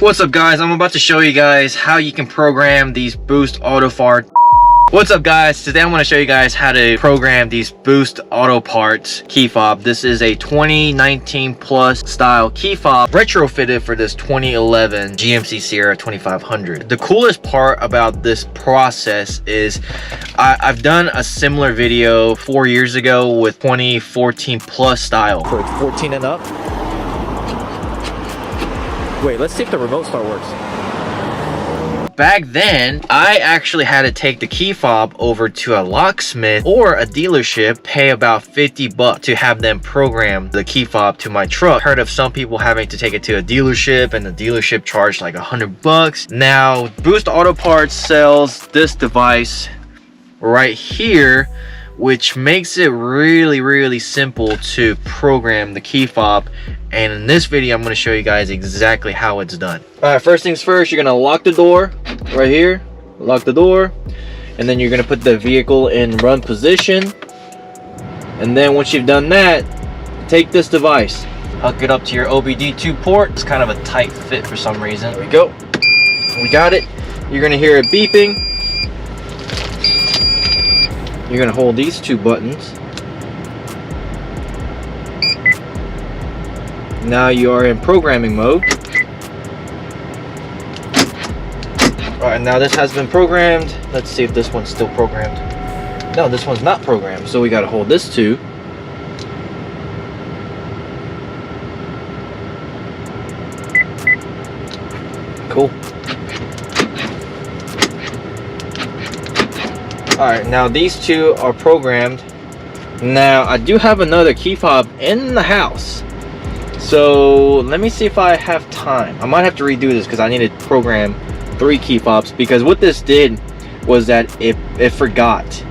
What's up guys, I'm about to show you guys how you can program these Boostautoparts. What's up guys, today I'm going to show you guys how to program these Boostautoparts key fob. This is a 2019 plus style key fob retrofitted for this 2011 GMC Sierra 2500. The coolest part about this process is I've done a similar video 4 years ago with 2014 plus style. For 14 and up. Wait, let's see if the remote start works. Back then, I actually had to take the key fob over to a locksmith or a dealership, pay about 50 bucks to have them program the key fob to my truck. Heard of some people having to take it to a dealership and the dealership charged like 100 bucks. Now, Boostautoparts sells this device right here, which makes it really simple to program the key fob. And in this video, I'm going to show you guys exactly how it's done. All right, first things first, you're going to lock the door right here. Lock the door. And then you're going to put the vehicle in run position. And then once you've done that, take this device, hook it up to your OBD2 port. It's kind of a tight fit for some reason. There we go. We got it. You're going to hear it beeping. You're going to hold these two buttons. Now you are in programming mode. Alright, now this has been programmed. Let's see if this one's still programmed. No, this one's not programmed, so we got to hold this too. Cool. Alright, now these two are programmed. Now I do have another key fob in the house. So let me see if I have time. I might have to redo this because I need to program 3 key fobs, because what this did was that it forgot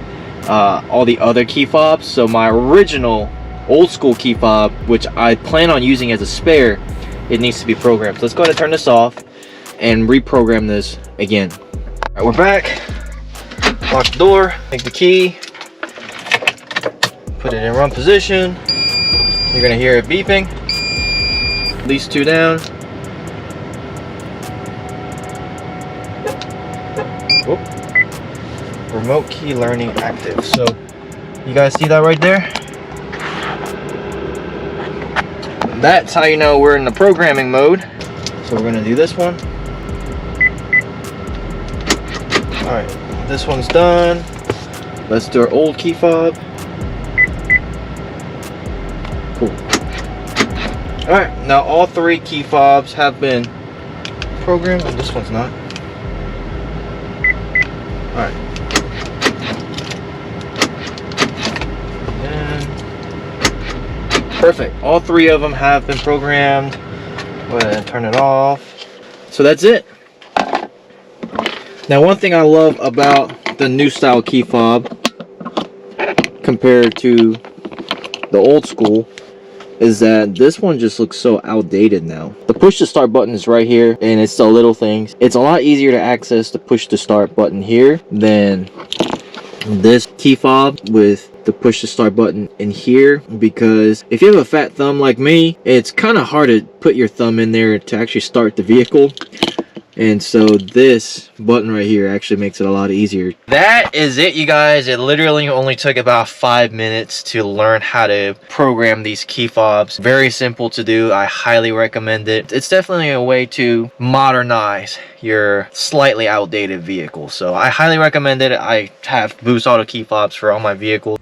all the other key fobs. So my original old school key fob, which I plan on using as a spare, it needs to be programmed. So let's go ahead and turn this off and reprogram this again. All right, we're back. Lock the door, take the key, put it in run position. You're gonna hear it beeping. These two down. Whoop. Remote key learning active. So you guys see that right there? That's how you know we're in the programming mode. So we're gonna do this one. All right, this one's done. Let's do our old key fob. Cool. Alright, now all 3 key fobs have been programmed, and this one's not. Alright. Perfect. All 3 of them have been programmed. Go ahead and turn it off. So that's it. Now one thing I love about the new style key fob compared to the old school is that this one just looks so outdated now. The push to start button is right here, and it's the little things. It's a lot easier to access the push to start button here than this key fob with the push to start button in here, because if you have a fat thumb like me, it's kind of hard to put your thumb in there to actually start the vehicle. And so this button right here actually makes it a lot easier. That is it, you guys. It literally only took about 5 minutes to learn how to program these key fobs. Very simple to do. I highly recommend it. It's definitely a way to modernize your slightly outdated vehicle. So I highly recommend it. I have Boost Auto key fobs for all my vehicles.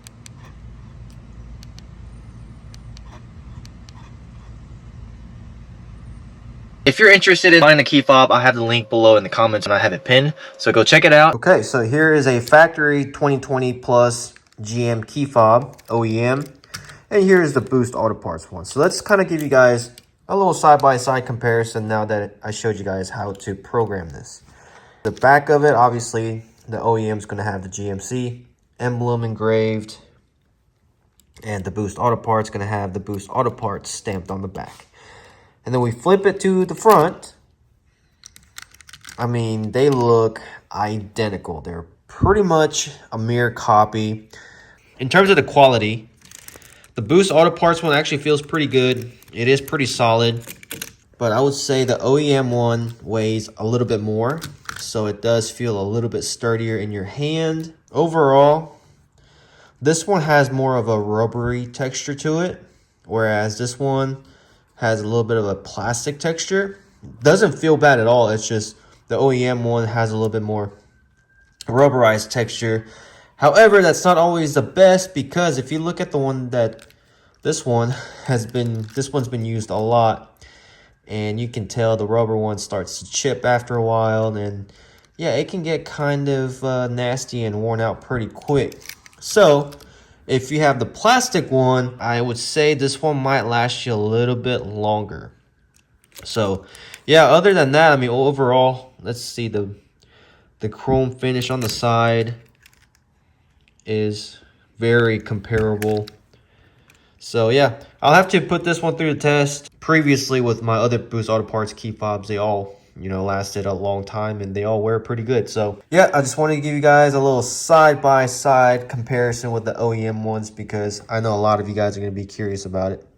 If you're interested in buying a key fob, I have the link below in the comments and I have it pinned, so go check it out. Okay, so here is a factory 2020 plus GM key fob, OEM, and here's the Boostautoparts one. So let's kind of give you guys a little side-by-side comparison now that I showed you guys how to program this. The back of it, obviously, the OEM is going to have the GMC emblem engraved, and the Boostautoparts is going to have the Boostautoparts stamped on the back. And then we flip it to the front. I mean, they look identical. They're pretty much a mirror copy. In terms of the quality, the Boostautoparts one actually feels pretty good. It is pretty solid. but I would say the OEM one weighs a little bit more, so it does feel a little bit sturdier in your hand. Overall, this one has more of a rubbery texture to it, whereas this one has a little bit of a plastic texture. Doesn't feel bad at all. It's just the OEM one has a little bit more rubberized texture. However, that's not always the best, because if you look at the one that this one's been used a lot, and you can tell the rubber one starts to chip after a while, and yeah, it can get kind of nasty and worn out pretty quick. So if you have the plastic one, I would say this one might last you a little bit longer. So yeah, other than that, I mean, overall, let's see, the chrome finish on the side is very comparable. So yeah, I'll have to put this one through the test. Previously with my other Boostautoparts key fobs, they all, you know, lasted a long time and they all wear pretty good. So yeah, I just wanted to give you guys a little side-by-side comparison with the OEM ones, because I know a lot of you guys are going to be curious about it.